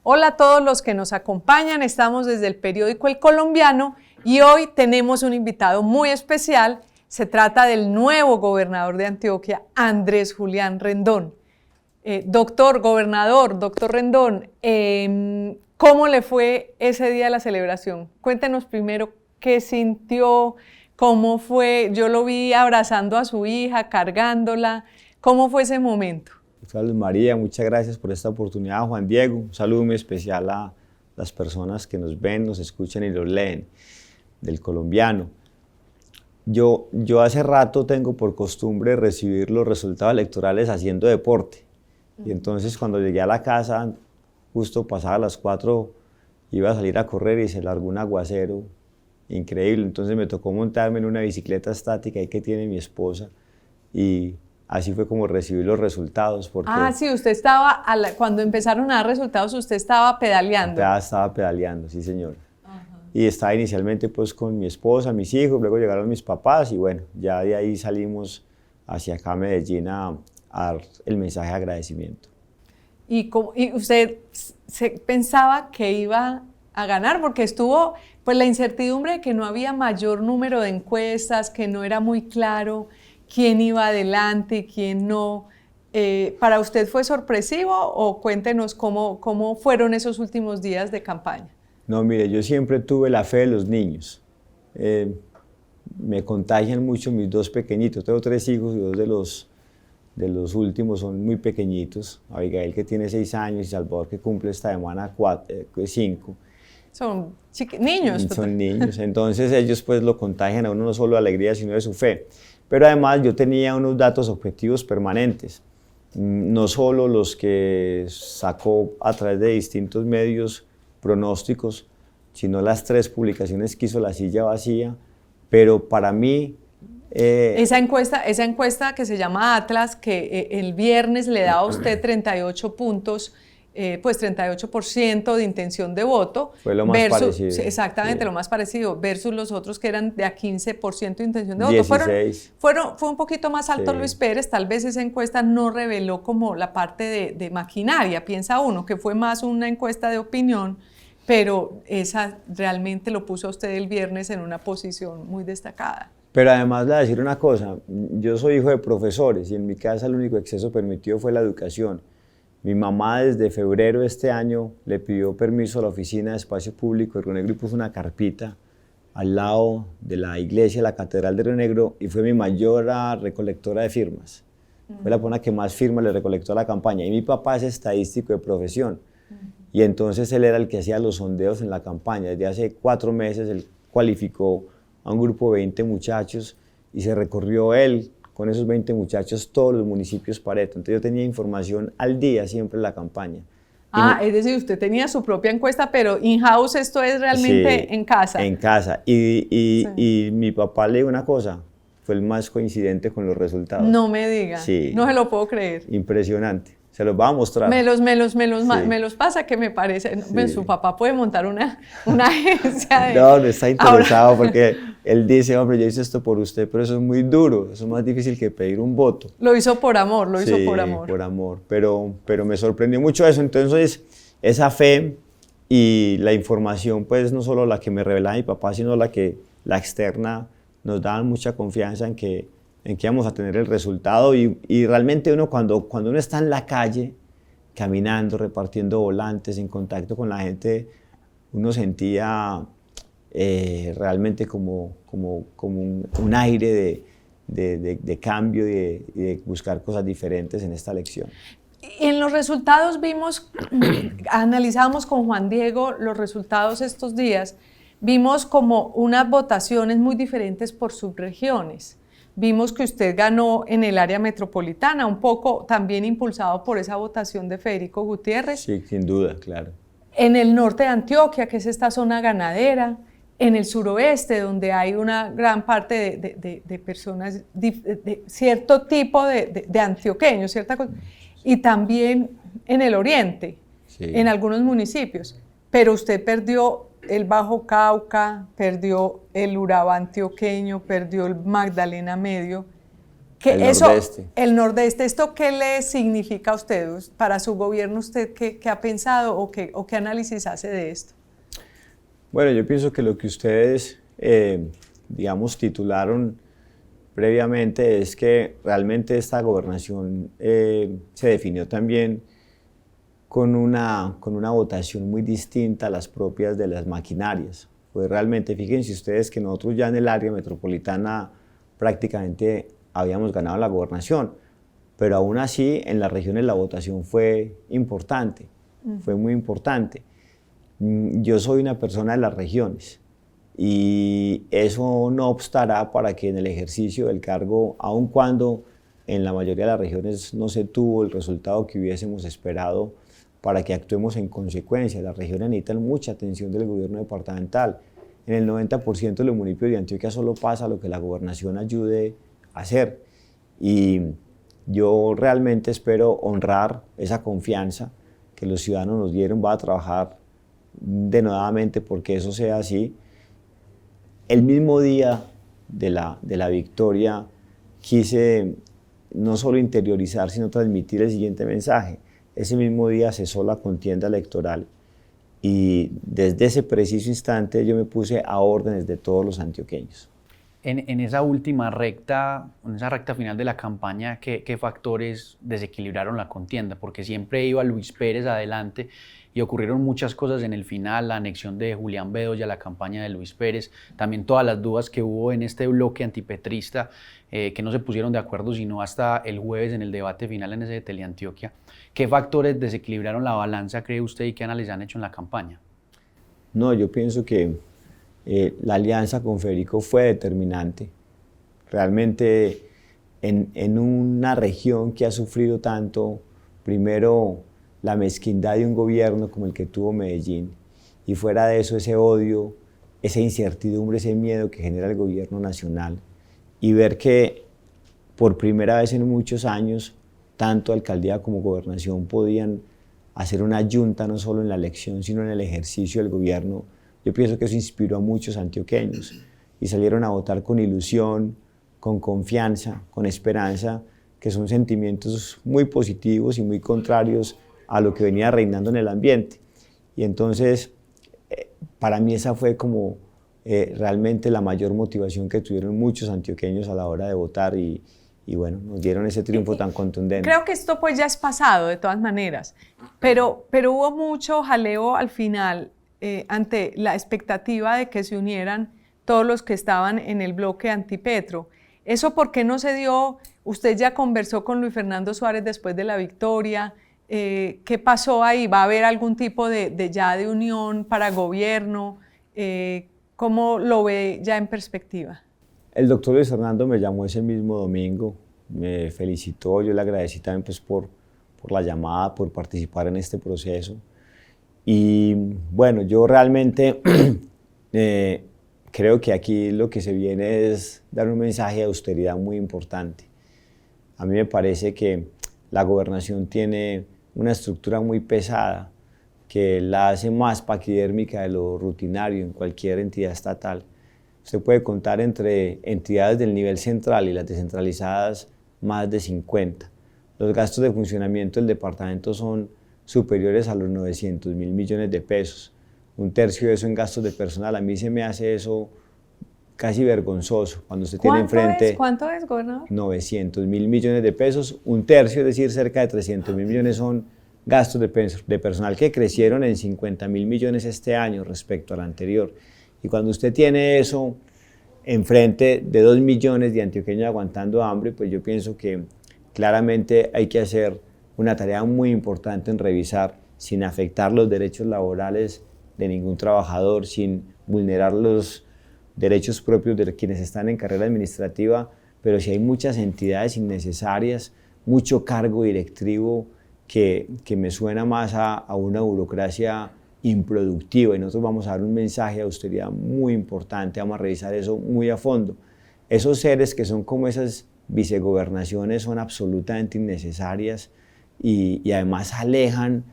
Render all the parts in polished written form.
Hola a todos los que nos acompañan, estamos desde el periódico El Colombiano y hoy tenemos un invitado muy especial. Se trata del nuevo gobernador de Antioquia, Andrés Julián Rendón. Doctor Rendón, ¿cómo le fue ese día de la celebración? Cuéntenos primero qué sintió, cómo fue. Yo lo vi abrazando a su hija, cargándola. ¿Cómo fue ese momento? Salud María, muchas gracias por esta oportunidad, Juan Diego. Un saludo muy especial a las personas que nos ven, nos escuchan y los leen del Colombiano. Yo hace rato tengo por costumbre recibir los resultados electorales haciendo deporte. Y entonces cuando llegué a la casa, justo pasaba las 4, iba a salir a correr y se largó un aguacero increíble. Entonces me tocó montarme en una bicicleta estática ahí que tiene mi esposa y así fue como recibí los resultados. Porque sí, usted estaba, cuando empezaron a dar resultados, usted estaba pedaleando. Estaba pedaleando, sí señor. Y estaba inicialmente pues con mi esposa, mis hijos, luego llegaron mis papás y bueno, ya de ahí salimos hacia acá a Medellín a dar el mensaje de agradecimiento. ¿Y usted pensaba que iba a ganar? Porque estuvo pues la incertidumbre de que no había mayor número de encuestas, que no era muy claro quién iba adelante y quién no. ¿Para usted fue sorpresivo o cuéntenos cómo fueron esos últimos días de campaña? No, mire, yo siempre tuve la fe de los niños. Me contagian mucho mis dos pequeñitos. Tengo 3 hijos y 2 de los últimos son muy pequeñitos. Abigail, que tiene 6 años, y Salvador, que cumple esta semana 5. Son niños. Son niños. Entonces ellos pues lo contagian a uno no solo de alegría, sino de su fe. Pero además yo tenía unos datos objetivos permanentes, no solo los que sacó a través de distintos medios pronósticos, sino las 3 publicaciones que hizo La Silla Vacía, pero para mí... Esa encuesta que se llama Atlas, que el viernes le da a usted 38 puntos, pues 38% de intención de voto. Fue lo más parecido. Exactamente, sí. Lo más parecido, versus los otros que eran de a 15% de intención de voto. 16. Fue un poquito más alto, sí. Luis Pérez, tal vez esa encuesta no reveló como la parte de maquinaria, piensa uno, que fue más una encuesta de opinión, pero esa realmente lo puso a usted el viernes en una posición muy destacada. Pero además le voy a decir una cosa, yo soy hijo de profesores y en mi casa el único exceso permitido fue la educación. Mi mamá desde febrero de este año le pidió permiso a la Oficina de Espacio Público de Río Negro y puso una carpita al lado de la iglesia, la Catedral de Río Negro, y fue mi mayor recolectora de firmas. Fue la persona que más firmas le recolectó a la campaña. Y mi papá es estadístico de profesión. Y entonces él era el que hacía los sondeos en la campaña. Desde hace 4 meses él cualificó a un grupo de 20 muchachos y se recorrió él con esos 20 muchachos todos los municipios Pareto. Entonces yo tenía información al día siempre en la campaña. Es decir, usted tenía su propia encuesta, pero in-house esto es realmente sí, en casa. En casa. Y mi papá le dijo una cosa, fue el más coincidente con los resultados. No me diga, sí, no se lo puedo creer. Impresionante. Se los va a mostrar. Me los pasa, que me parece. Sí. Su papá puede montar una agencia de... No está interesado porque él dice, hombre, yo hice esto por usted, pero eso es muy duro, eso es más difícil que pedir un voto. Lo hizo por amor, Sí, por amor, pero me sorprendió mucho eso. Entonces, esa fe y la información, pues no solo la que me revelaba mi papá, sino la externa, nos daban mucha confianza en que íbamos a tener el resultado y realmente uno cuando uno está en la calle, caminando, repartiendo volantes, en contacto con la gente, uno sentía realmente como un aire de cambio y de buscar cosas diferentes en esta elección. En los resultados analizamos con Juan Diego los resultados estos días, vimos como unas votaciones muy diferentes por subregiones. Vimos que usted ganó en el área metropolitana, un poco también impulsado por esa votación de Federico Gutiérrez. Sí, sin duda, claro. En el norte de Antioquia, que es esta zona ganadera, en el suroeste, donde hay una gran parte de personas de cierto tipo de antioqueños, cierta cosa, y también en el oriente, sí, en algunos municipios. Pero usted perdió el Bajo Cauca, perdió el Urabá antioqueño, perdió el Magdalena Medio. Que el nordeste. El nordeste, ¿esto qué le significa a usted? Para su gobierno, ¿usted qué ha pensado o qué análisis hace de esto? Bueno, yo pienso que lo que ustedes, digamos, titularon previamente es que realmente esta gobernación se definió también con una votación muy distinta a las propias de las maquinarias. Pues realmente, fíjense ustedes que nosotros ya en el área metropolitana prácticamente habíamos ganado la gobernación, pero aún así en las regiones la votación fue importante, fue muy importante. Yo soy una persona de las regiones y eso no obstará para que en el ejercicio del cargo, aun cuando en la mayoría de las regiones no se tuvo el resultado que hubiésemos esperado, para que actuemos en consecuencia. Las regiones necesitan mucha atención del gobierno departamental. En el 90% de los municipios de Antioquia solo pasa lo que la gobernación ayude a hacer. Y yo realmente espero honrar esa confianza que los ciudadanos nos dieron. Voy a trabajar denodadamente porque eso sea así. El mismo día de la victoria quise no solo interiorizar, sino transmitir el siguiente mensaje. Ese mismo día cesó la contienda electoral y desde ese preciso instante yo me puse a órdenes de todos los antioqueños. En esa última recta, en esa recta final de la campaña, ¿qué factores desequilibraron la contienda? Porque siempre iba Luis Pérez adelante y ocurrieron muchas cosas en el final, la anexión de Julián Bedoya, la campaña de Luis Pérez, también todas las dudas que hubo en este bloque antipetrista, que no se pusieron de acuerdo sino hasta el jueves en el debate final en ese de Teleantioquia. ¿Qué factores desequilibraron la balanza, cree usted, y qué análisis han hecho en la campaña? No, yo pienso que la alianza con Federico fue determinante. Realmente en una región que ha sufrido tanto, primero la mezquindad de un gobierno como el que tuvo Medellín, y fuera de eso ese odio, esa incertidumbre, ese miedo que genera el gobierno nacional, y ver que por primera vez en muchos años, tanto alcaldía como gobernación podían hacer una yunta no solo en la elección, sino en el ejercicio del gobierno. Yo pienso que eso inspiró a muchos antioqueños y salieron a votar con ilusión, con confianza, con esperanza, que son sentimientos muy positivos y muy contrarios a lo que venía reinando en el ambiente. Y entonces, para mí esa fue como realmente la mayor motivación que tuvieron muchos antioqueños a la hora de votar y bueno, nos dieron ese triunfo tan contundente. Creo que esto pues ya es pasado de todas maneras, pero hubo mucho jaleo al final ante la expectativa de que se unieran todos los que estaban en el bloque antipetro. ¿Eso por qué no se dio? Usted ya conversó con Luis Fernando Suárez después de la victoria. ¿Qué pasó ahí? ¿Va a haber algún tipo de unión para gobierno? ¿Cómo lo ve ya en perspectiva? El doctor Luis Fernando me llamó ese mismo domingo, me felicitó, yo le agradecí también pues, por la llamada, por participar en este proceso. Y bueno, yo realmente creo que aquí lo que se viene es dar un mensaje de austeridad muy importante. A mí me parece que la gobernación tiene una estructura muy pesada que la hace más paquidérmica de lo rutinario en cualquier entidad estatal. Usted puede contar entre entidades del nivel central y las descentralizadas más de 50. Los gastos de funcionamiento del departamento son superiores a los 900.000 millones de pesos. Un tercio de eso en gastos de personal. A mí se me hace eso casi vergonzoso cuando usted tiene enfrente... ¿Cuánto es, gobernador? 900.000 millones de pesos. Un tercio, es decir, cerca de 300.000 millones son gastos de personal que crecieron en 50.000 millones este año respecto al anterior. Y cuando usted tiene eso enfrente de 2 millones de antioqueños aguantando hambre, pues yo pienso que claramente hay que hacer una tarea muy importante en revisar, sin afectar los derechos laborales de ningún trabajador, sin vulnerar los derechos propios de quienes están en carrera administrativa, pero si hay muchas entidades innecesarias, mucho cargo directivo que me suena más a una burocracia improductiva, y nosotros vamos a dar un mensaje de austeridad muy importante, vamos a revisar eso muy a fondo. Esos seres que son como esas vicegobernaciones son absolutamente innecesarias y además alejan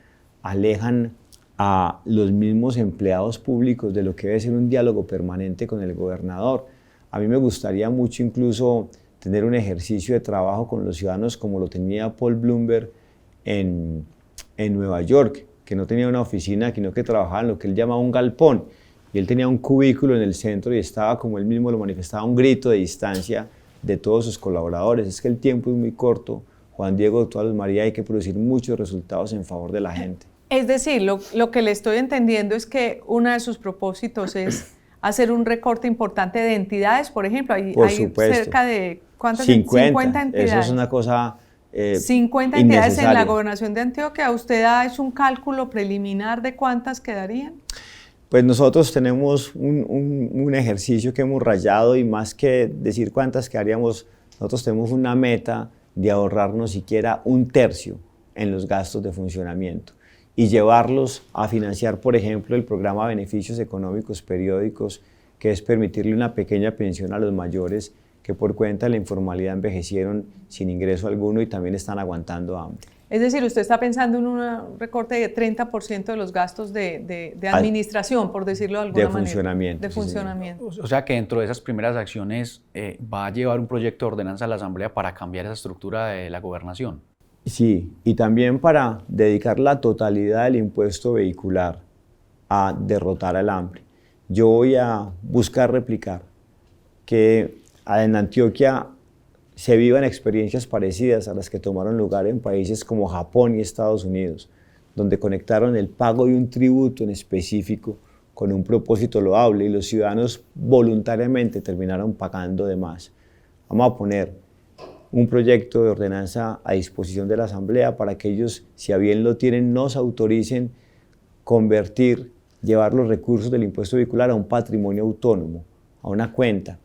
a los mismos empleados públicos de lo que debe ser un diálogo permanente con el gobernador. A mí me gustaría mucho incluso tener un ejercicio de trabajo con los ciudadanos como lo tenía Paul Bloomberg en Nueva York, que no tenía una oficina, sino que trabajaba en lo que él llamaba un galpón. Y él tenía un cubículo en el centro y estaba, como él mismo lo manifestaba, a un grito de distancia de todos sus colaboradores. Es que el tiempo es muy corto, Juan Diego, doctora Luz María, hay que producir muchos resultados en favor de la gente. Es decir, lo que le estoy entendiendo es que uno de sus propósitos es hacer un recorte importante de entidades, por ejemplo. Hay cerca de, ¿cuántas? 50 entidades. Eso es una cosa 50 entidades en la gobernación de Antioquia. ¿Usted ha hecho un cálculo preliminar de cuántas quedarían? Pues nosotros tenemos un ejercicio que hemos rayado y más que decir cuántas quedaríamos, nosotros tenemos una meta de ahorrarnos siquiera 1/3 en los gastos de funcionamiento y llevarlos a financiar, por ejemplo, el programa de beneficios económicos periódicos, que es permitirle una pequeña pensión a los mayores que por cuenta de la informalidad envejecieron sin ingreso alguno y también están aguantando hambre. Es decir, usted está pensando en un recorte de 30% de los gastos de administración, por decirlo de alguna manera. Funcionamiento. De funcionamiento. O sea que dentro de esas primeras acciones va a llevar un proyecto de ordenanza a la Asamblea para cambiar esa estructura de la gobernación. Sí, y también para dedicar la totalidad del impuesto vehicular a derrotar el hambre. Yo voy a buscar replicar que en Antioquia se vivan experiencias parecidas a las que tomaron lugar en países como Japón y Estados Unidos, donde conectaron el pago de un tributo en específico con un propósito loable y los ciudadanos voluntariamente terminaron pagando de más. Vamos a poner un proyecto de ordenanza a disposición de la Asamblea para que ellos, si a bien lo tienen, nos autoricen llevar los recursos del impuesto vehicular a un patrimonio autónomo, a una cuenta,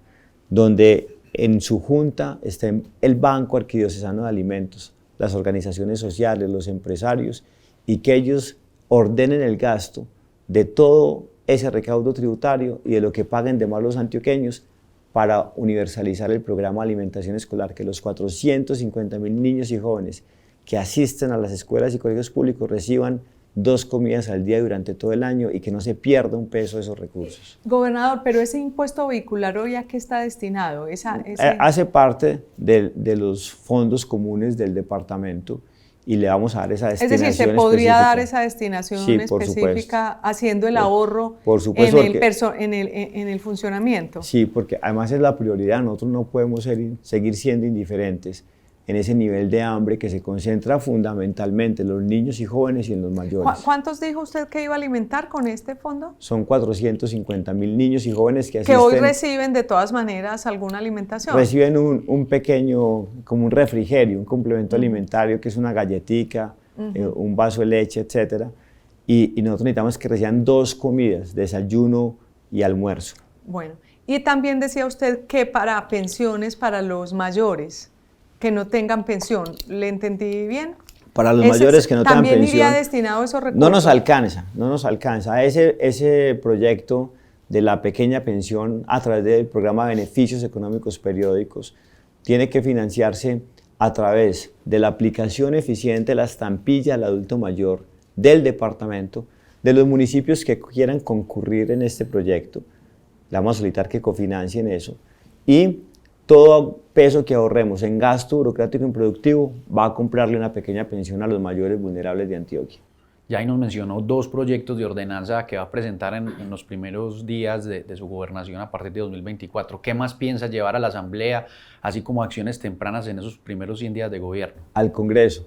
donde en su junta estén el Banco Arquidiocesano de Alimentos, las organizaciones sociales, los empresarios, y que ellos ordenen el gasto de todo ese recaudo tributario y de lo que paguen de más los antioqueños para universalizar el programa de alimentación escolar, que los 450,000 niños y jóvenes que asisten a las escuelas y colegios públicos reciban 2 comidas al día durante todo el año y que no se pierda un peso de esos recursos. Gobernador, pero ese impuesto vehicular hoy, ¿a qué está destinado? Hace parte de los fondos comunes del departamento y le vamos a dar esa destinación específica. Es decir, ¿se podría dar esa destinación específica supuesto. Haciendo el ahorro en el funcionamiento? Sí, porque además es la prioridad. Nosotros no podemos seguir siendo indiferentes en ese nivel de hambre que se concentra fundamentalmente en los niños y jóvenes y en los mayores. ¿Cuántos dijo usted que iba a alimentar con este fondo? Son 450,000 niños y jóvenes que asisten. Que hoy reciben de todas maneras alguna alimentación. Reciben un pequeño, como un refrigerio, un complemento alimentario que es una galletica, un vaso de leche, etc. Y nosotros necesitamos que reciban 2 comidas, desayuno y almuerzo. Bueno, y también decía usted que para pensiones para los mayores que no tengan pensión, ¿le entendí bien? Para los mayores que no tengan pensión. ¿También iría destinado esos recursos? No nos alcanza. Ese proyecto de la pequeña pensión a través del programa de beneficios económicos periódicos tiene que financiarse a través de la aplicación eficiente de la estampilla al adulto mayor del departamento, de los municipios que quieran concurrir en este proyecto. Le vamos a solicitar que cofinancien eso y todo peso que ahorremos en gasto burocrático improductivo va a comprarle una pequeña pensión a los mayores vulnerables de Antioquia. Ya ahí nos mencionó 2 proyectos de ordenanza que va a presentar en los primeros días de su gobernación a partir de 2024. ¿Qué más piensa llevar a la Asamblea, así como acciones tempranas en esos primeros 100 días de gobierno? Al Congreso.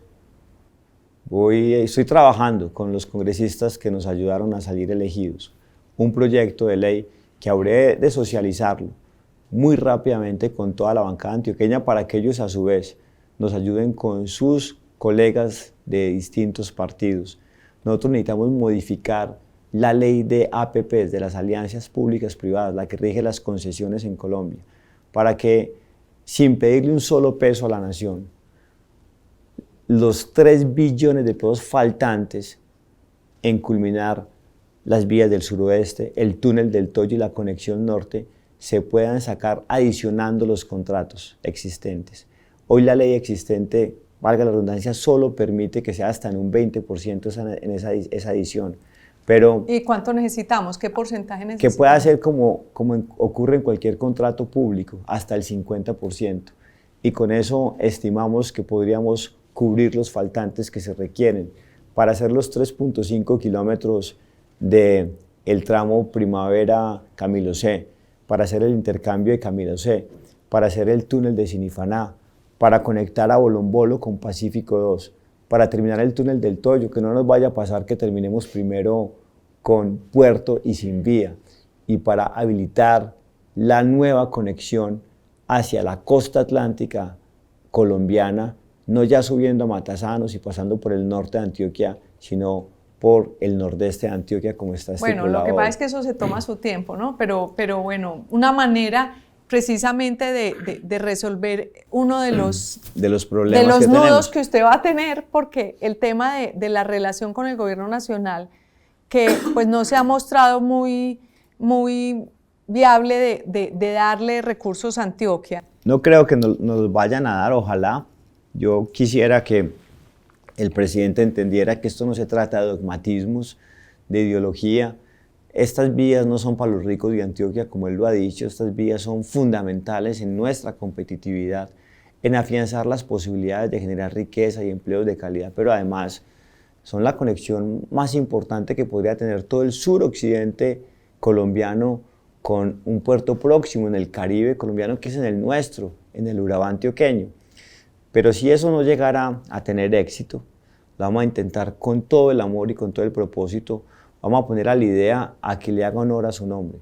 Estoy trabajando con los congresistas que nos ayudaron a salir elegidos. Un proyecto de ley que habré de socializarlo muy rápidamente con toda la bancada antioqueña para que ellos a su vez nos ayuden con sus colegas de distintos partidos. Nosotros necesitamos modificar la ley de APPs, de las alianzas públicas privadas, la que rige las concesiones en Colombia, para que sin pedirle un solo peso a la nación, los 3 billones de pesos faltantes en culminar las vías del suroeste, el túnel del Toyo y la conexión norte, se puedan sacar adicionando los contratos existentes. Hoy la ley existente, valga la redundancia, solo permite que sea hasta en un 20% en esa adición. Pero ¿y cuánto necesitamos? ¿Qué porcentaje necesitamos? Que pueda ser como ocurre en cualquier contrato público, hasta el 50%. y con eso estimamos que podríamos cubrir los faltantes que se requieren para hacer los 3.5 kilómetros del tramo Primavera-Camilo C, para hacer el intercambio de Camilo C, para hacer el túnel de Sinifaná, para conectar a Bolombolo con Pacífico 2, para terminar el túnel del Toyo, que no nos vaya a pasar que terminemos primero con Puerto y sin vía, y para habilitar la nueva conexión hacia la costa atlántica colombiana, no ya subiendo a Matasanos y pasando por el norte de Antioquia, sino por el nordeste de Antioquia, como está estipulado. Bueno, lo que pasa es que eso se toma su tiempo, ¿no? Pero bueno, una manera precisamente de resolver uno de los problemas, de los que nudos tenemos, que usted va a tener, porque el tema de la relación con el gobierno nacional, que pues no se ha mostrado muy viable de darle recursos a Antioquia. No creo que nos vayan a dar, ojalá. Yo quisiera que el presidente entendiera que esto no se trata de dogmatismos, de ideología. Estas vías no son para los ricos de Antioquia, como él lo ha dicho. Estas vías son fundamentales en nuestra competitividad, en afianzar las posibilidades de generar riqueza y empleos de calidad, pero además son la conexión más importante que podría tener todo el suroccidente colombiano con un puerto próximo en el Caribe colombiano, que es en el nuestro, en el Urabá antioqueño. Pero si eso no llegara a tener éxito, lo vamos a intentar con todo el amor y con todo el propósito. Vamos a poner a la idea a que le haga honor a su nombre.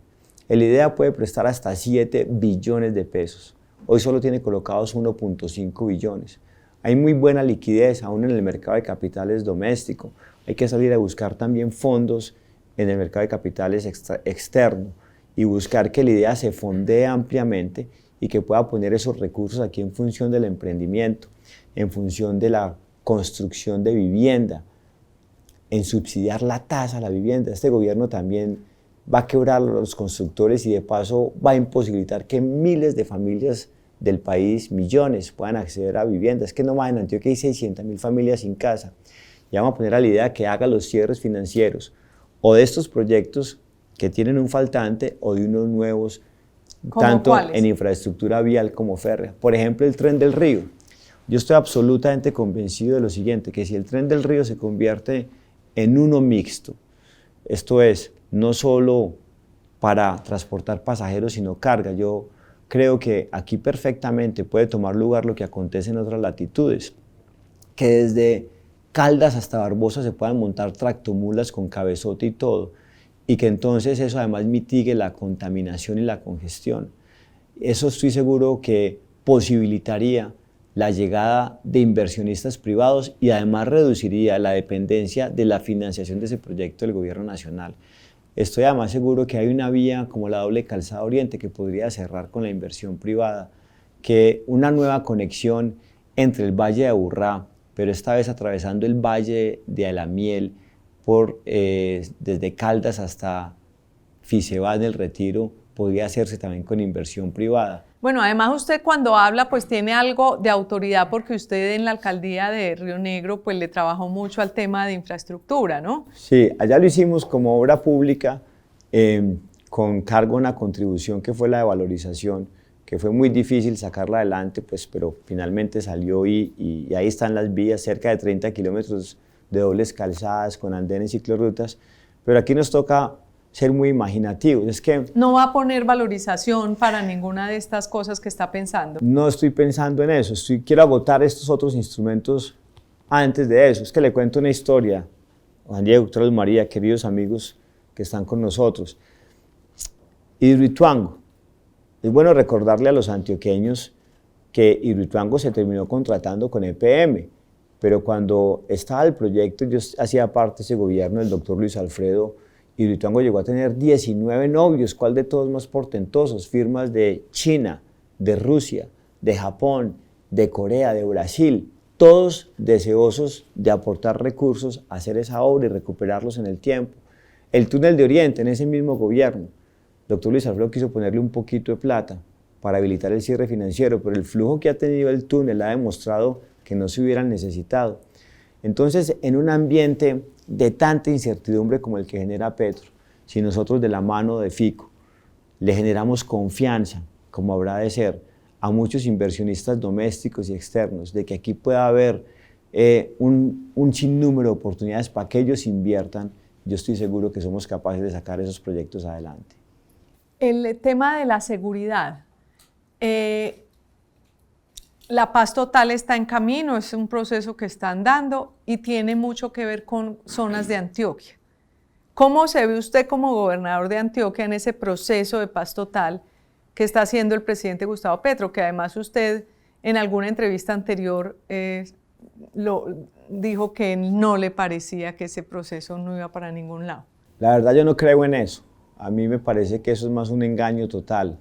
El IDEA puede prestar hasta 7 billones de pesos. Hoy solo tiene colocados 1.5 billones. Hay muy buena liquidez aún en el mercado de capitales doméstico. Hay que salir a buscar también fondos en el mercado de capitales externo y buscar que la IDEA se fondee ampliamente y que pueda poner esos recursos aquí en función del emprendimiento, en función de la construcción de vivienda, en subsidiar la tasa a la vivienda. Este gobierno también va a quebrar a los constructores y de paso va a imposibilitar que miles de familias del país, millones, puedan acceder a viviendas. Es que nomás en Antioquia hay 600.000 familias sin casa. Y vamos a poner a la idea que haga los cierres financieros o de estos proyectos que tienen un faltante o de unos nuevos, tanto ¿cuáles? En infraestructura vial como férrea. Por ejemplo, el Tren del Río. Yo estoy absolutamente convencido de lo siguiente, que si el Tren del Río se convierte en uno mixto, esto es, no solo para transportar pasajeros, sino carga, yo creo que aquí perfectamente puede tomar lugar lo que acontece en otras latitudes, que desde Caldas hasta Barbosa se puedan montar tractomulas con cabezote y todo, y que entonces eso además mitigue la contaminación y la congestión. Eso estoy seguro que posibilitaría la llegada de inversionistas privados y además reduciría la dependencia de la financiación de ese proyecto del gobierno nacional. Estoy además seguro que hay una vía como la doble calzada oriente que podría cerrar con la inversión privada, que una nueva conexión entre el Valle de Aburrá, pero esta vez atravesando el Valle de Alamiel, desde Caldas hasta Fisebá en el Retiro, podría hacerse también con inversión privada. Bueno, además usted cuando habla pues tiene algo de autoridad porque usted en la alcaldía de Río Negro pues le trabajó mucho al tema de infraestructura, ¿no? Sí, allá lo hicimos como obra pública con cargo a una contribución que fue la de valorización, que fue muy difícil sacarla adelante, pues, pero finalmente salió y ahí están las vías, cerca de 30 kilómetros de dobles calzadas con andenes y ciclorrutas, pero aquí nos toca ser muy imaginativos. Es que no va a poner valorización para ninguna de estas cosas que está pensando. No estoy pensando en eso, quiero agotar estos otros instrumentos antes de eso. Es que le cuento una historia, Juan Diego, doctora Luz María, queridos amigos que están con nosotros. Hidroituango. Es bueno recordarle a los antioqueños que Hidroituango se terminó contratando con EPM, pero cuando estaba el proyecto, yo hacía parte de ese gobierno, el doctor Luis Alfredo, Hidroituango llegó a tener 19 novios, ¿cuál de todos más portentosos? Firmas de China, de Rusia, de Japón, de Corea, de Brasil, todos deseosos de aportar recursos, hacer esa obra y recuperarlos en el tiempo. El túnel de Oriente, en ese mismo gobierno, doctor Luis Alfredo quiso ponerle un poquito de plata para habilitar el cierre financiero, pero el flujo que ha tenido el túnel ha demostrado que no se hubieran necesitado. Entonces, en un ambiente de tanta incertidumbre como el que genera Petro, si nosotros de la mano de FICO le generamos confianza, como habrá de ser, a muchos inversionistas domésticos y externos, de que aquí pueda haber un sinnúmero de oportunidades para que ellos inviertan. Yo estoy seguro que somos capaces de sacar esos proyectos adelante. El tema de la seguridad. La paz total está en camino, es un proceso que están dando y tiene mucho que ver con zonas de Antioquia. ¿Cómo se ve usted como gobernador de Antioquia en ese proceso de paz total que está haciendo el presidente Gustavo Petro? Que además usted en alguna entrevista anterior dijo que no le parecía que ese proceso no iba para ningún lado. La verdad yo no creo en eso. A mí me parece que eso es más un engaño total.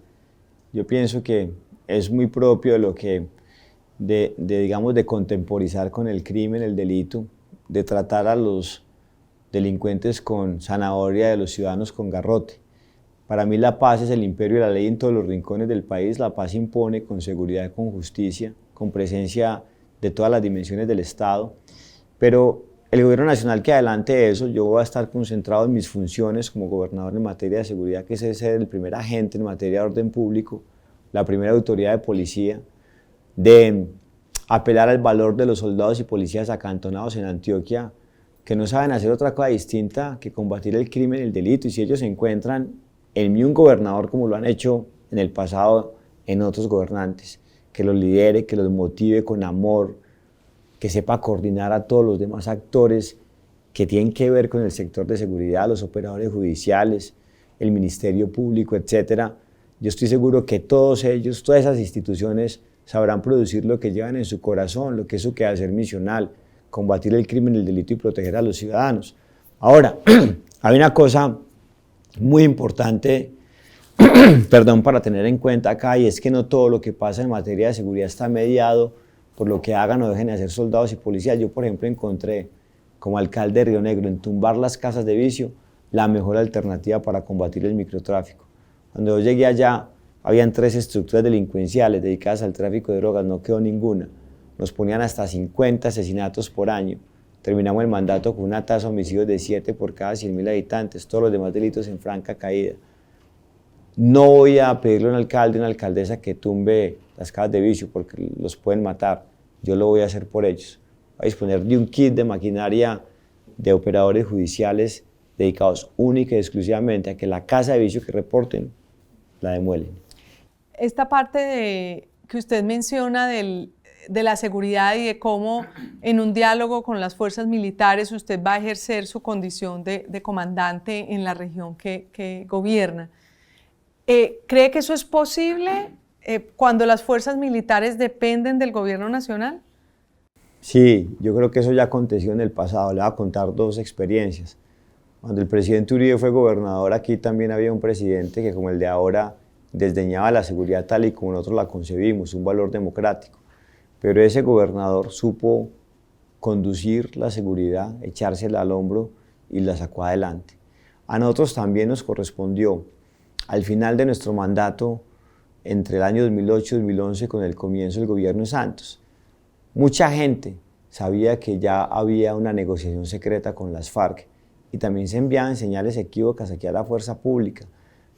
Yo pienso que es muy propio de lo que, digamos, de contemporizar con el crimen, el delito, de tratar a los delincuentes con zanahoria y a los ciudadanos con garrote. Para mí la paz es el imperio de la ley en todos los rincones del país. La paz impone con seguridad, con justicia, con presencia de todas las dimensiones del Estado. Pero el gobierno nacional que adelante eso, yo voy a estar concentrado en mis funciones como gobernador en materia de seguridad, que es ser el primer agente en materia de orden público, la primera autoridad de policía, de apelar al valor de los soldados y policías acantonados en Antioquia, que no saben hacer otra cosa distinta que combatir el crimen y el delito. Y si ellos encuentran en mí un gobernador como lo han hecho en el pasado en otros gobernantes, que los lidere, que los motive con amor, que sepa coordinar a todos los demás actores que tienen que ver con el sector de seguridad, los operadores judiciales, el Ministerio Público, etcétera. Yo estoy seguro que todos ellos, todas esas instituciones sabrán producir lo que llevan en su corazón, lo que es su quehacer misional, combatir el crimen, el delito y proteger a los ciudadanos. Ahora, hay una cosa muy importante para tener en cuenta acá, y es que no todo lo que pasa en materia de seguridad está mediado por lo que hagan o dejen de hacer soldados y policías. Yo, por ejemplo, encontré como alcalde de Río Negro en tumbar las casas de vicio la mejor alternativa para combatir el microtráfico. Cuando yo llegué allá, habían 3 estructuras delincuenciales dedicadas al tráfico de drogas, no quedó ninguna. Nos ponían hasta 50 asesinatos por año. Terminamos el mandato con una tasa de homicidios de 7 por cada 100.000 habitantes, todos los demás delitos en franca caída. No voy a pedirle a un alcalde o una alcaldesa que tumbe las casas de vicio porque los pueden matar. Yo lo voy a hacer por ellos. Voy a disponer de un kit de maquinaria de operadores judiciales dedicados única y exclusivamente a que la casa de vicio que reporten la demuelen. Esta parte que usted menciona de la seguridad y de cómo en un diálogo con las fuerzas militares usted va a ejercer su condición de comandante en la región que gobierna. ¿Cree que eso es posible cuando las fuerzas militares dependen del gobierno nacional? Sí, yo creo que eso ya aconteció en el pasado. Le voy a contar 2 experiencias. Cuando el presidente Uribe fue gobernador, aquí también había un presidente que, como el de ahora, desdeñaba la seguridad tal y como nosotros la concebimos, un valor democrático. Pero ese gobernador supo conducir la seguridad, echársela al hombro y la sacó adelante. A nosotros también nos correspondió, al final de nuestro mandato, entre el año 2008 y 2011, con el comienzo del gobierno de Santos, mucha gente sabía que ya había una negociación secreta con las FARC y también se enviaban señales equívocas aquí a la fuerza pública.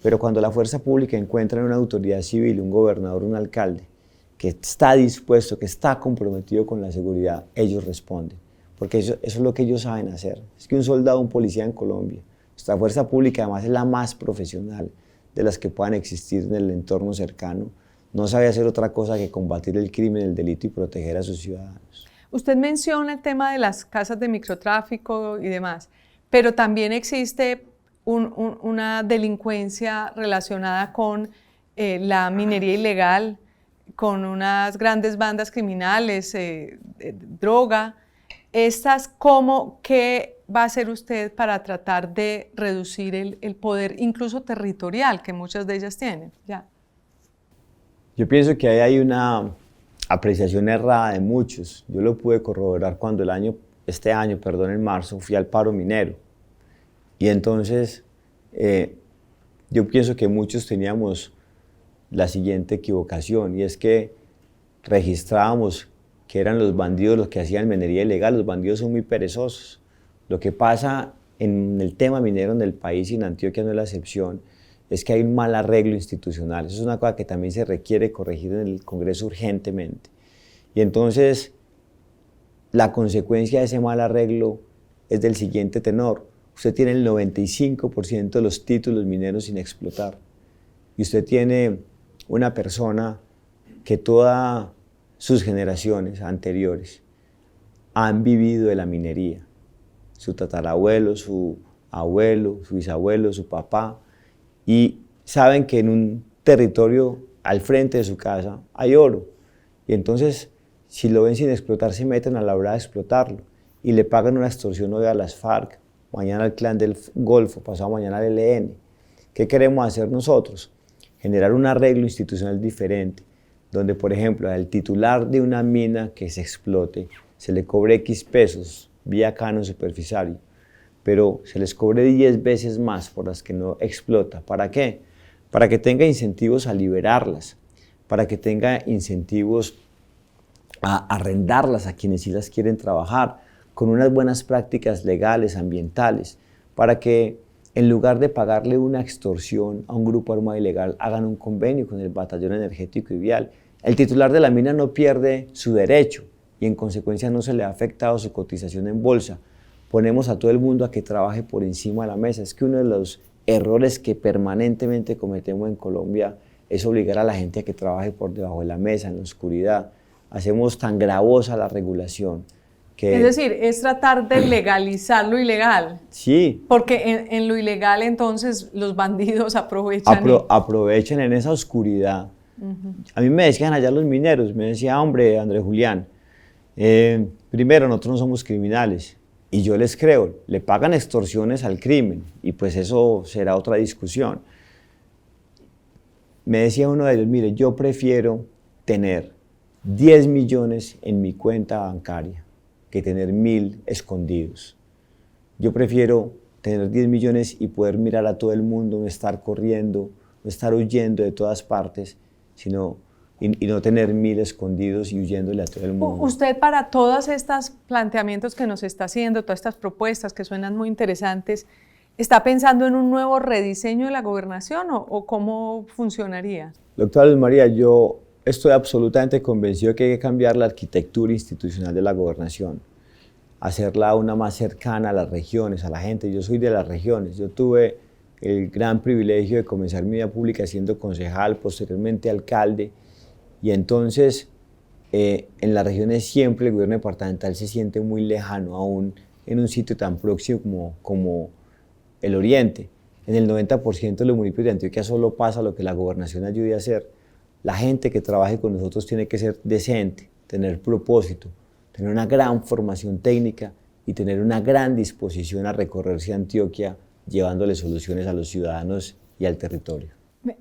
Pero cuando la fuerza pública encuentra en una autoridad civil, un gobernador, un alcalde, que está dispuesto, que está comprometido con la seguridad, ellos responden. Porque eso es lo que ellos saben hacer. Es que un soldado, un policía en Colombia, nuestra fuerza pública además es la más profesional de las que puedan existir en el entorno cercano, no sabe hacer otra cosa que combatir el crimen, el delito y proteger a sus ciudadanos. Usted menciona el tema de las casas de microtráfico y demás, pero también existe una delincuencia relacionada con la minería ilegal, con unas grandes bandas criminales, droga. ¿Qué va a hacer usted para tratar de reducir el poder, incluso territorial, que muchas de ellas tienen? Ya. Yo pienso que ahí hay una apreciación errada de muchos. Yo lo pude corroborar cuando en marzo, fui al paro minero. Y entonces yo pienso que muchos teníamos la siguiente equivocación, y es que registrábamos que eran los bandidos los que hacían minería ilegal. Los bandidos son muy perezosos. Lo que pasa en el tema minero en el país, y en Antioquia no es la excepción, es que hay un mal arreglo institucional. Eso es una cosa que también se requiere corregir en el Congreso urgentemente. Y entonces, la consecuencia de ese mal arreglo es del siguiente tenor. Usted tiene el 95% de los títulos mineros sin explotar. Y usted tiene una persona que todas sus generaciones anteriores han vivido de la minería. Su tatarabuelo, su abuelo, su bisabuelo, su papá. Y saben que en un territorio al frente de su casa hay oro. Y entonces, si lo ven sin explotar, se meten a la hora de explotarlo. Y le pagan una extorsión hoy a las FARC, mañana al Clan del Golfo, pasado mañana al ELN. ¿Qué queremos hacer nosotros? Generar un arreglo institucional diferente, donde, por ejemplo, al titular de una mina que se explote, se le cobre X pesos vía canon superficiario, pero se les cobre 10 veces más por las que no explota. ¿Para qué? Para que tenga incentivos a liberarlas, para que tenga incentivos a arrendarlas a quienes sí las quieren trabajar, con unas buenas prácticas legales, ambientales, para que en lugar de pagarle una extorsión a un grupo armado ilegal, hagan un convenio con el Batallón Energético y Vial. El titular de la mina no pierde su derecho y en consecuencia no se le ha afectado su cotización en bolsa. Ponemos a todo el mundo a que trabaje por encima de la mesa. Es que uno de los errores que permanentemente cometemos en Colombia es obligar a la gente a que trabaje por debajo de la mesa, en la oscuridad. Hacemos tan gravosa la regulación que... Es decir, es tratar de legalizar lo ilegal. Sí. Porque en lo ilegal entonces los bandidos aprovechan. Aprovechan en esa oscuridad. A mí me decían allá los mineros, me decía, hombre, Andrés Julián, primero, nosotros no somos criminales. Y yo les creo, le pagan extorsiones al crimen y pues eso será otra discusión. Me decía uno de ellos, mire, yo prefiero tener 10 millones en mi cuenta bancaria que tener 1000 escondidos. Yo prefiero tener 10 millones y poder mirar a todo el mundo, no estar corriendo, no estar huyendo de todas partes, sino y no tener 1000 escondidos y huyéndole a todo el mundo. Usted, para todos estos planteamientos que nos está haciendo, todas estas propuestas que suenan muy interesantes, ¿está pensando en un nuevo rediseño de la gobernación o cómo funcionaría? Doctora Luz María, yo estoy absolutamente convencido que hay que cambiar la arquitectura institucional de la gobernación, hacerla una más cercana a las regiones, a la gente. Yo soy de las regiones, yo tuve el gran privilegio de comenzar mi vida pública siendo concejal, posteriormente alcalde, y entonces en las regiones siempre el gobierno departamental se siente muy lejano, aún en un sitio tan próximo como el oriente. En el 90% de los municipios de Antioquia solo pasa lo que la gobernación ayude a hacer. La gente que trabaje con nosotros tiene que ser decente, tener propósito, tener una gran formación técnica y tener una gran disposición a recorrerse Antioquia llevándole soluciones a los ciudadanos y al territorio.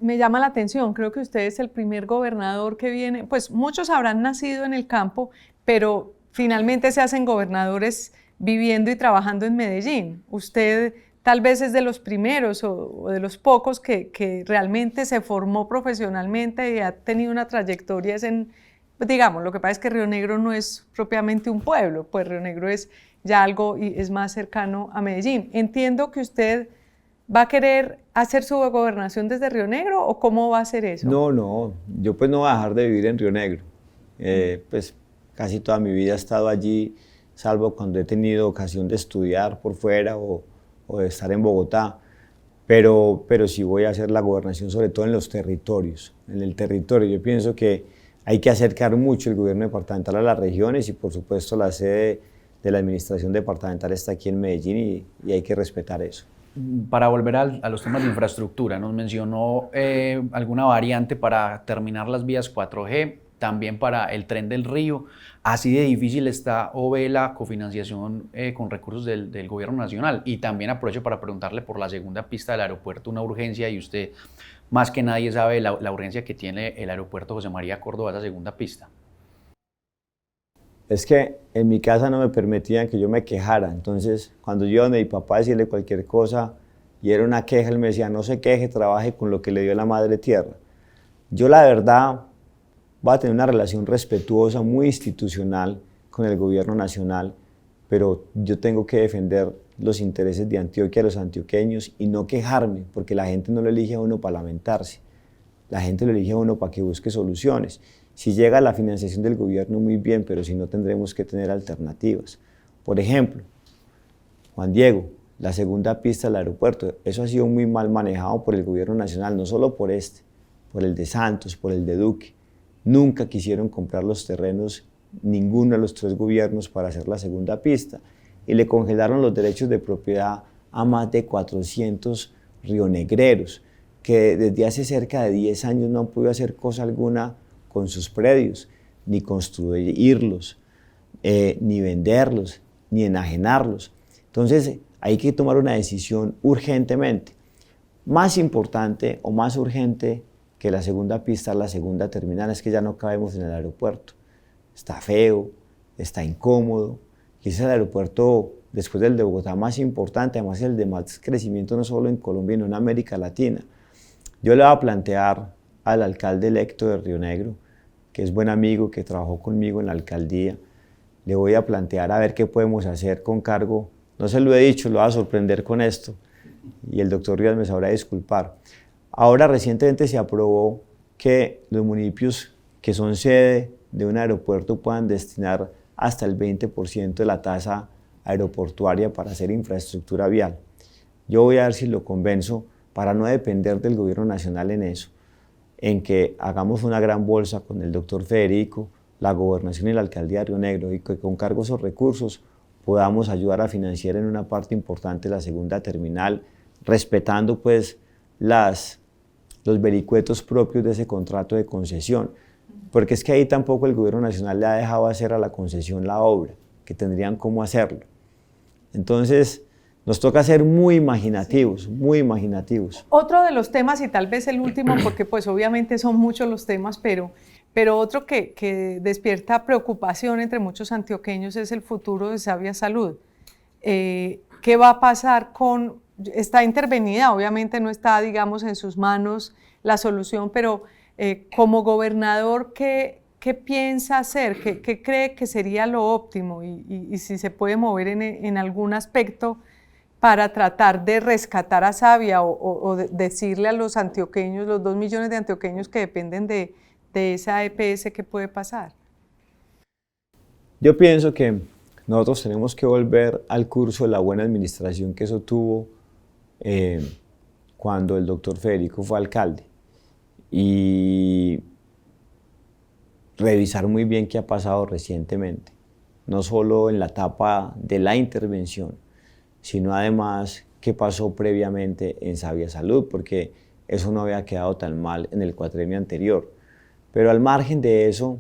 Me llama la atención, creo que usted es el primer gobernador que viene, pues muchos habrán nacido en el campo, pero finalmente se hacen gobernadores viviendo y trabajando en Medellín. Usted tal vez es de los primeros o de los pocos que realmente se formó profesionalmente y ha tenido una trayectoria pues digamos, lo que pasa es que Río Negro no es propiamente un pueblo, pues Río Negro es ya algo y es más cercano a Medellín. Entiendo que usted va a querer hacer su gobernación desde Río Negro o cómo va a hacer eso. No, yo pues no voy a dejar de vivir en Río Negro. Pues casi toda mi vida he estado allí, salvo cuando he tenido ocasión de estudiar por fuera o de estar en Bogotá, pero sí voy a hacer la gobernación sobre todo en los territorios, en el territorio. Yo pienso que hay que acercar mucho el gobierno departamental a las regiones y por supuesto la sede de la administración departamental está aquí en Medellín y hay que respetar eso. Para volver a los temas de infraestructura, nos mencionó alguna variante para terminar las vías 4G, también para el Tren del Río. Así de difícil está o ve la cofinanciación con recursos del gobierno nacional. Y también aprovecho para preguntarle por la segunda pista del aeropuerto, una urgencia, y usted más que nadie sabe la urgencia que tiene el aeropuerto José María Córdoba, esa segunda pista. Es que en mi casa no me permitían que yo me quejara, entonces cuando yo iba donde mi papá a decirle cualquier cosa y era una queja, él me decía, no se queje, trabaje con lo que le dio la madre tierra. Yo la verdad voy a tener una relación respetuosa, muy institucional con el gobierno nacional pero yo tengo que defender los intereses de Antioquia, los antioqueños, y no quejarme, porque la gente no lo elige a uno para lamentarse, la gente lo elige a uno para que busque soluciones. Si llega la financiación del gobierno, muy bien, pero si no, tendremos que tener alternativas. Por ejemplo, Juan Diego, la segunda pista del aeropuerto, eso ha sido muy mal manejado por el gobierno nacional, no solo por por el de Santos, por el de Duque. Nunca quisieron comprar los terrenos, ninguno de los tres gobiernos, para hacer la segunda pista, y le congelaron los derechos de propiedad a más de 400 rionegreros, que desde hace cerca de 10 años no han podido hacer cosa alguna con sus predios, ni construirlos, ni venderlos, ni enajenarlos. Entonces hay que tomar una decisión urgentemente. Más importante o más urgente que la segunda pista, la segunda terminal, es que ya no cabemos en el aeropuerto. Está feo, está incómodo, y ese es el aeropuerto, después del de Bogotá, más importante, además el de más crecimiento no solo en Colombia, sino en América Latina. Yo le voy a plantear al alcalde electo de Río Negro, que es buen amigo, que trabajó conmigo en la alcaldía, le voy a plantear a ver qué podemos hacer con cargo. No se lo he dicho, lo voy a sorprender con esto, y el doctor Rivas me sabrá disculpar. Ahora recientemente se aprobó que los municipios que son sede de un aeropuerto puedan destinar hasta el 20% de la tasa aeroportuaria para hacer infraestructura vial. Yo voy a ver si lo convenzo para no depender del gobierno nacional en eso, en que hagamos una gran bolsa con el doctor Federico, la gobernación y la alcaldía de Río Negro, y que con cargo a esos recursos podamos ayudar a financiar en una parte importante la segunda terminal, respetando pues los vericuetos propios de ese contrato de concesión, porque es que ahí tampoco el gobierno nacional le ha dejado hacer a la concesión la obra, que tendrían cómo hacerlo. Entonces, nos toca ser muy imaginativos, muy imaginativos. Otro de los temas, y tal vez el último, porque pues obviamente son muchos los temas, pero otro que despierta preocupación entre muchos antioqueños es el futuro de Sabia Salud. ¿Qué va a pasar con...? Está intervenida, obviamente no está, digamos, en sus manos la solución, pero como gobernador, ¿qué piensa hacer? ¿Qué cree que sería lo óptimo? Y si se puede mover en algún aspecto para tratar de rescatar a Sabia o decirle a los antioqueños, los 2 millones de antioqueños que dependen de esa EPS, ¿qué puede pasar? Yo pienso que nosotros tenemos que volver al curso de la buena administración que eso tuvo cuando el doctor Federico fue alcalde, y revisar muy bien qué ha pasado recientemente, no solo en la etapa de la intervención, sino además qué pasó previamente en Sabia Salud, porque eso no había quedado tan mal en el cuatrienio anterior. Pero al margen de eso,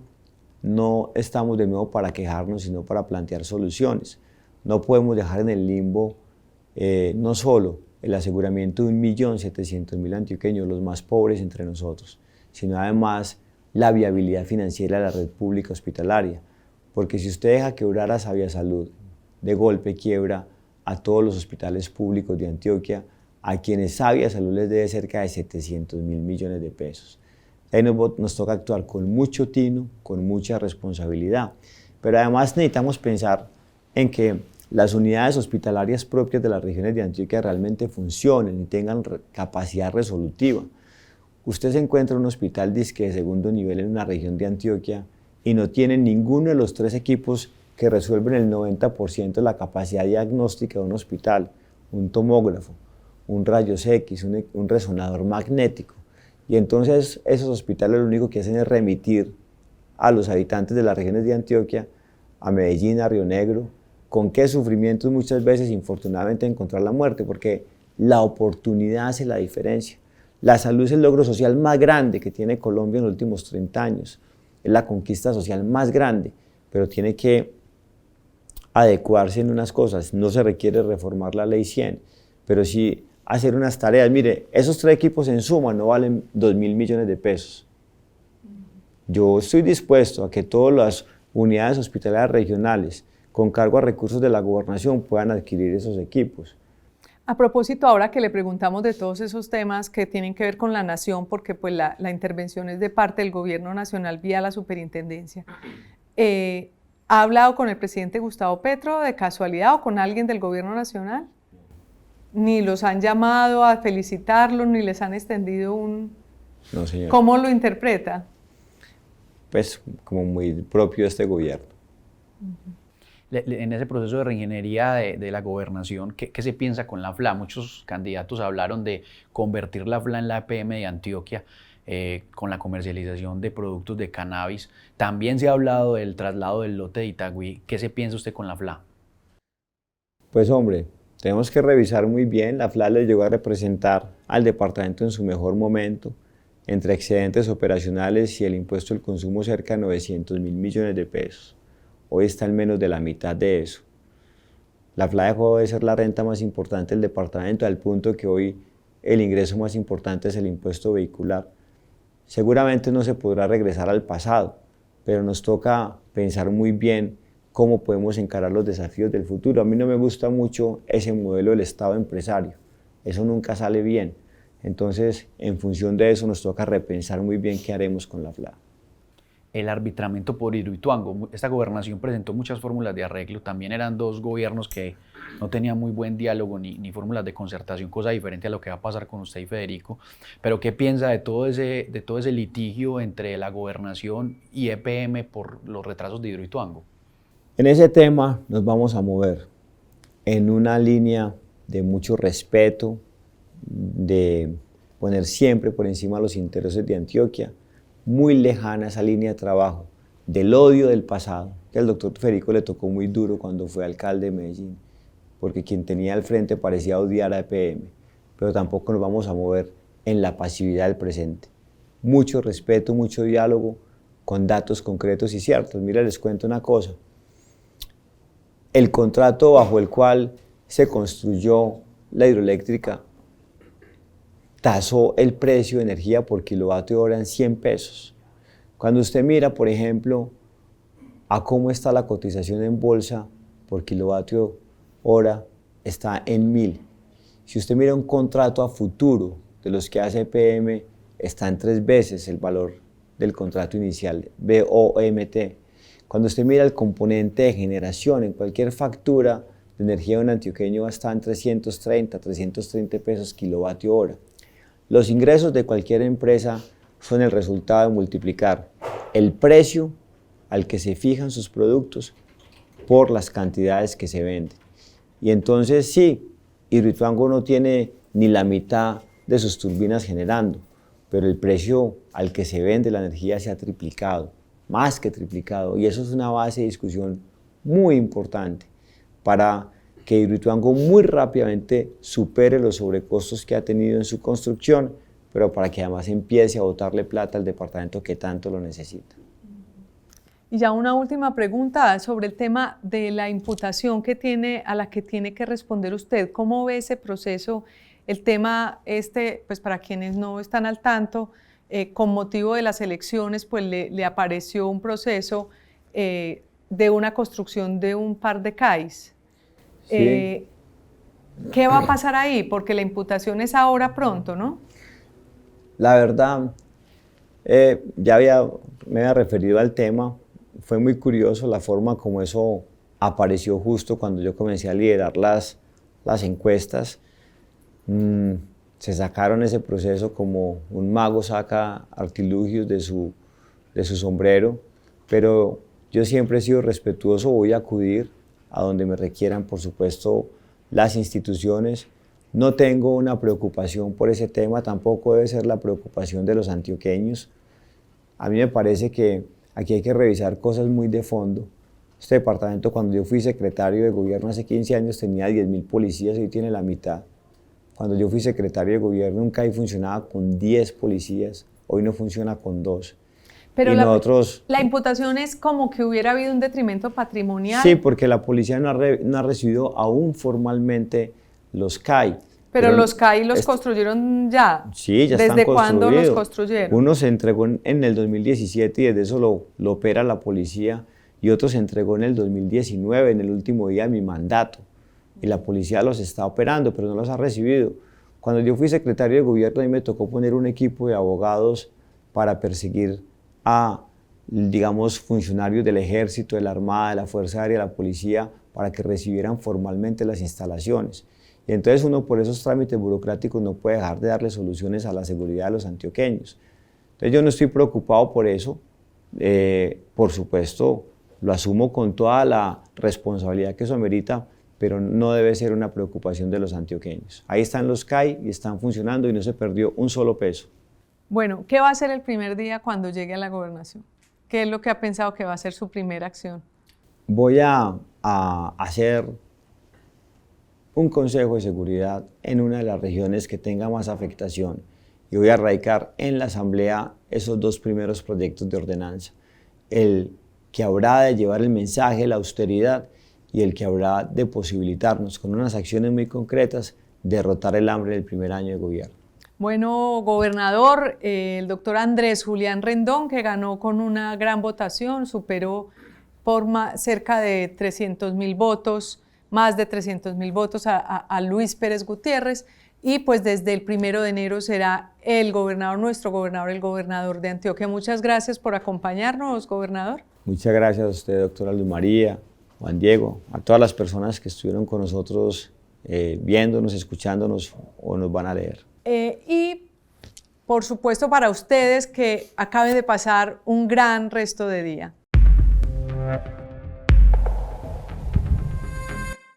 no estamos de nuevo para quejarnos, sino para plantear soluciones. No podemos dejar en el limbo no solo el aseguramiento de 1.700.000 antioqueños, los más pobres entre nosotros, sino además la viabilidad financiera de la red pública hospitalaria. Porque si usted deja quebrar a Sabia Salud, de golpe quiebra a todos los hospitales públicos de Antioquia, a quienes Sabia Salud les debe cerca de 700.000 millones de pesos. Ahí nos toca actuar con mucho tino, con mucha responsabilidad, pero además necesitamos pensar en que las unidades hospitalarias propias de las regiones de Antioquia realmente funcionen y tengan capacidad resolutiva. Usted se encuentra en un hospital disque de segundo nivel en una región de Antioquia y no tiene ninguno de los 3 equipos que resuelven el 90% de la capacidad diagnóstica de un hospital: un tomógrafo, un rayos X, un resonador magnético. Y entonces esos hospitales lo único que hacen es remitir a los habitantes de las regiones de Antioquia a Medellín, a Río Negro, con qué sufrimientos muchas veces, infortunadamente, encontrar la muerte, porque la oportunidad hace la diferencia. La salud es el logro social más grande que tiene Colombia en los últimos 30 años, es la conquista social más grande, pero tiene que adecuarse en unas cosas. No se requiere reformar la ley 100, pero sí hacer unas tareas. Mire, esos 3 equipos en suma no valen 2.000 millones de pesos. Yo estoy dispuesto a que todas las unidades hospitalarias regionales con cargo a recursos de la gobernación puedan adquirir esos equipos. A propósito, ahora que le preguntamos de todos esos temas que tienen que ver con la nación, porque pues la intervención es de parte del gobierno nacional vía la superintendencia, ¿Ha hablado con el presidente Gustavo Petro de casualidad o con alguien del gobierno nacional? Ni los han llamado a felicitarlos, ni les han extendido un... No, señor. ¿Cómo lo interpreta? Pues como muy propio de este gobierno. En ese proceso de reingeniería de la gobernación, ¿qué se piensa con la FLA? Muchos candidatos hablaron de convertir la FLA en la EPM de Antioquia con la comercialización de productos de cannabis. También se ha hablado del traslado del lote de Itagüí. ¿Qué se piensa usted con la FLA? Pues hombre, tenemos que revisar muy bien. La FLA le llegó a representar al departamento en su mejor momento, entre excedentes operacionales y el impuesto al consumo cerca de 900.000 millones de pesos. Hoy está en menos de la mitad de eso. La FLA dejó de ser la renta más importante del departamento al punto que hoy el ingreso más importante es el impuesto vehicular. Seguramente no se podrá regresar al pasado, pero nos toca pensar muy bien cómo podemos encarar los desafíos del futuro. A mí no me gusta mucho ese modelo del Estado empresario. Eso nunca sale bien. Entonces, en función de eso, nos toca repensar muy bien qué haremos con la FLA. El arbitramiento por Hidroituango. Esta gobernación presentó muchas fórmulas de arreglo. También eran dos gobiernos que no tenían muy buen diálogo ni fórmulas de concertación, cosa diferente a lo que va a pasar con usted y Federico. Pero ¿qué piensa de todo ese litigio entre la gobernación y EPM por los retrasos de Hidroituango? En ese tema nos vamos a mover en una línea de mucho respeto, de poner siempre por encima los intereses de Antioquia, muy lejana esa línea de trabajo del odio del pasado, que al doctor Federico le tocó muy duro cuando fue alcalde de Medellín, porque quien tenía al frente parecía odiar a EPM, pero tampoco nos vamos a mover en la pasividad del presente. Mucho respeto, mucho diálogo, con datos concretos y ciertos. Mira, les cuento una cosa. El contrato bajo el cual se construyó la hidroeléctrica tasó el precio de energía por kilovatio hora en 100 pesos. Cuando usted mira, por ejemplo, a cómo está la cotización en bolsa por kilovatio hora, está en 1.000. Si usted mira un contrato a futuro de los que hace EPM, está en 3 veces el valor del contrato inicial, BOMT. Cuando usted mira el componente de generación en cualquier factura de energía de un antioqueño, está en 330 pesos kilovatio hora. Los ingresos de cualquier empresa son el resultado de multiplicar el precio al que se fijan sus productos por las cantidades que se venden. Y entonces sí, Hidroituango no tiene ni la mitad de sus turbinas generando, pero el precio al que se vende la energía se ha triplicado, más que triplicado, y eso es una base de discusión muy importante para que Hidroituango muy rápidamente supere los sobrecostos que ha tenido en su construcción, pero para que además empiece a botarle plata al departamento que tanto lo necesita. Y ya una última pregunta sobre el tema de la imputación a la que tiene que responder usted. ¿Cómo ve ese proceso? El tema pues para quienes no están al tanto, con motivo de las elecciones, pues le apareció un proceso de una construcción de un par de CAIs. Sí. ¿Qué va a pasar ahí? Porque la imputación es ahora pronto, ¿no? La verdad, me había referido al tema. Fue muy curioso la forma como eso apareció justo cuando yo comencé a liderar las encuestas. Se sacaron ese proceso como un mago saca artilugios de su sombrero, pero yo siempre he sido respetuoso, voy a acudir a donde me requieran, por supuesto, las instituciones. No tengo una preocupación por ese tema, tampoco debe ser la preocupación de los antioqueños. A mí me parece que aquí hay que revisar cosas muy de fondo. Este departamento, cuando yo fui secretario de gobierno hace 15 años, tenía 10.000 policías, hoy tiene la mitad. Cuando yo fui secretario de gobierno, un CAI funcionaba con 10 policías, hoy no funciona con 2. Pero la imputación es como que hubiera habido un detrimento patrimonial. Sí, porque la policía no ha recibido aún formalmente los CAI. Pero los CAI los construyeron ya. Sí, ya están construidos. ¿Desde cuándo los construyeron? Uno se entregó en el 2017 y desde eso lo opera la policía, y otro se entregó en el 2019, en el último día de mi mandato. Y la policía los está operando, pero no los ha recibido. Cuando yo fui secretario de gobierno, a mí me tocó poner un equipo de abogados para perseguir a digamos, funcionarios del Ejército, de la Armada, de la Fuerza Aérea, de la Policía, para que recibieran formalmente las instalaciones. Y entonces uno por esos trámites burocráticos no puede dejar de darle soluciones a la seguridad de los antioqueños. Entonces yo no estoy preocupado por eso, por supuesto lo asumo con toda la responsabilidad que eso amerita, pero no debe ser una preocupación de los antioqueños. Ahí están los CAI y están funcionando y no se perdió un solo peso. Bueno, ¿qué va a hacer el primer día cuando llegue a la gobernación? ¿Qué es lo que ha pensado que va a ser su primera acción? Voy a hacer un consejo de seguridad en una de las regiones que tenga más afectación y voy a radicar en la asamblea esos dos primeros proyectos de ordenanza, el que habrá de llevar el mensaje de la austeridad y el que habrá de posibilitarnos con unas acciones muy concretas derrotar el hambre del primer año de gobierno. Bueno, gobernador, el doctor Andrés Julián Rendón, que ganó con una gran votación, superó por cerca de 300.000 votos, más de 300.000 votos a Luis Pérez Gutiérrez, y pues desde el 1 de enero será el gobernador, nuestro gobernador, el gobernador de Antioquia. Muchas gracias por acompañarnos, gobernador. Muchas gracias a usted, doctora Luz María, Juan Diego, a todas las personas que estuvieron con nosotros viéndonos, escuchándonos o nos van a leer. Y por supuesto para ustedes que acaben de pasar un gran resto de día.